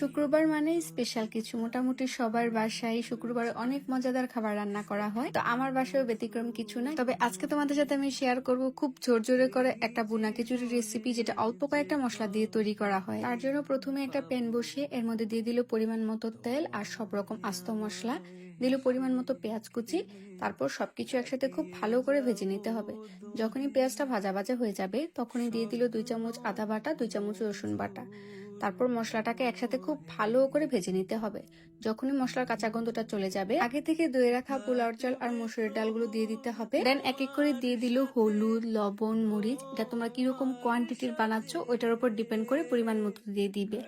শুক্রবার মানে স্পেশাল কিছু, মোটামুটি সবার বাসায় শুক্রবারে অনেক মজাদার খাবার রান্না করা হয়। তো আমার বাসায় ব্যতিক্রম কিছু না। তবে আজকে তোমাদের সাথে আমি শেয়ার করব খুব জোরে করে একটা বুনা খিচুড়ি রেসিপি, যেটা অল্প কয়েকটা মশলা দিয়ে তৈরি করা হয়। তার জন্য প্রথমে একটা প্যান বসিয়ে এর মধ্যে দিয়ে দিল পরিমাণ মতো তেল আর সব রকম আস্ত মশলা, দিল পরিমাণ মতো পেঁয়াজ কুচি। তারপর সবকিছু একসাথে খুব ভালো করে ভেজে নিতে হবে। যখনই পেঁয়াজটা ভাজা ভাজা হয়ে যাবে তখনই দিয়ে দিল 2 চামচ আদা বাটা, 2 চামচ রসুন বাটা। তারপর মশলাটাকে একসাথে খুব ভালো করে ভেজে নিতে হবে। যখনই মশলার কাঁচা গন্ধটা চলে যাবে আগে থেকে ধুয়ে রাখা পোলাওর চাল আর মসুরের ডালগুলো দিয়ে দিতে হবে। দেন এক এক করে দিয়ে দিল হলুদ, লবণ, মরিচ। এটা তোমরা কিরকম কোয়ান্টিটির বানাচ্ছ ওইটার উপর ডিপেন্ড করে পরিমাণ মতো দিয়ে দিবে।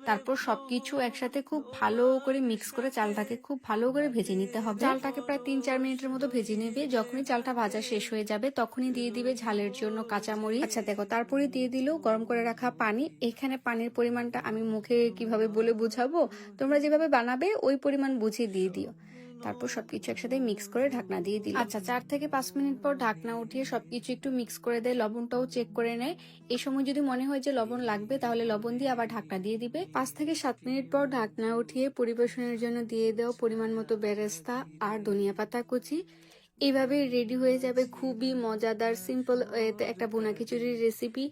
তারপর সবকিছু একসাথে খুব ভালো করে মিক্স করে চালটাকে খুব ভালো করে ভেজে নিতে হবে। চালটাকে প্রায় 3-4 মিনিটের মতো ভেজে নেবে। যখনই চালটা ভাজা শেষ হয়ে যাবে তখনই দিয়ে দিবে ঝালের জন্য কাঁচামরিচ। আচ্ছা দেখো, তারপরে দিয়ে দিল গরম করে রাখা পানি। এখানে পানির পরিমাণটা আমি মুখে কিভাবে বলে বুঝাবো, তোমরা যেভাবে বানাবে ওই পরিমাণ বুঝে দিয়ে দিও। তারপর সবকিছু একসাথে মিক্স করে ঢাকনা দিয়ে দিল। আচ্ছা 4 থেকে 5 মিনিট পর ঢাকনা উঠিয়ে সবকিছু একটু মিক্স করে দেয়, লবণটাও চেক করে নেয়। এই সময় যদি মনে হয় যে লবণ লাগবে তাহলে লবণ দিয়ে আবার ঢাকনা দিয়ে দিবে। 5 থেকে 7 মিনিট পর ঢাকনা উঠিয়ে পরিবেশনের জন্য দিয়ে দাও পরিমাণ মতো বেরেস্তা আর ধনিয়া পাতা কুচি। এইভাবে রেডি হয়ে যাবে খুবই মজাদার সিম্পল একটা বোনা খিচুড়ির রেসিপি।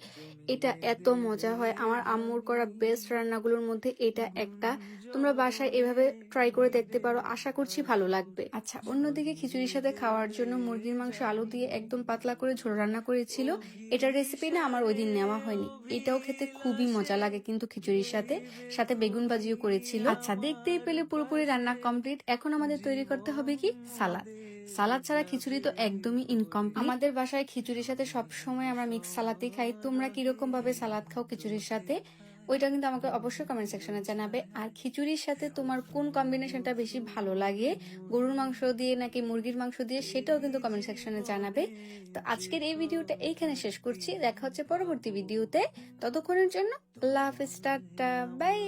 এটা এত মজা হয়, আমার আম্মুর করা বেস্ট রান্নাগুলোর মধ্যে এটা একটা। তোমরা বাসায় এভাবে ট্রাই করে দেখতে পারো, আশা করছি ভালো লাগবে। আচ্ছা, অন্যদিকে খিচুড়ির সাথে খাওয়ার জন্য মুরগির মাংস আলু দিয়ে একদম পাতলা করে ঝোল রান্না করেছিল। এটার রেসিপি না আমার ওই দিন নেওয়া হয়নি। এটাও খেতে খুবই মজা লাগে কিন্তু খিচুড়ির সাথে সাথে বেগুন ভাজিও করেছিল। আচ্ছা, দেখতেই পেলে পুরোপুরি রান্না কমপ্লিট। এখন আমাদের তৈরি করতে হবে কি সালাদ। সালাদ ছাড়া খিচুড়ি তো একদমই ইনকমপ্লিট। আমাদের বাসায় খিচুড়ির সাথে সবসময় আমরা মিক্স সালাদই খাই। তোমরা কিরকম ভাবে সালাদ খাও খিচুড়ির সাথে ওইটা কিন্তু আমাকে অবশ্যই কমেন্ট সেকশনে জানাবে। আর খিচুড়ির সাথে তোমার কোন কম্বিনেশনটা বেশি ভালো লাগে, গরুর মাংস দিয়ে নাকি মুরগির মাংস দিয়ে, সেটাও কিন্তু কমেন্ট সেকশনে জানাবে। তো আজকের এই ভিডিওটা এইখানে শেষ করছি, দেখা হচ্ছে পরবর্তী ভিডিওতে। ততক্ষণের জন্য আল্লাহ হাফেজ, টাটা, বাই।